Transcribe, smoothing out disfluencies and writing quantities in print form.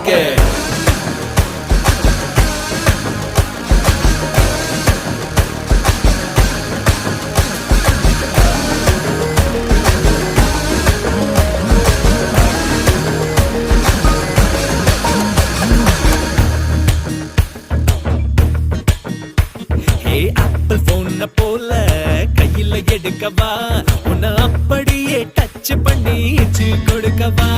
Okay. Apple போன போல கையில எடுக்கவா, உன்னை அப்படியே டச் பண்ணி கொடுக்கவா.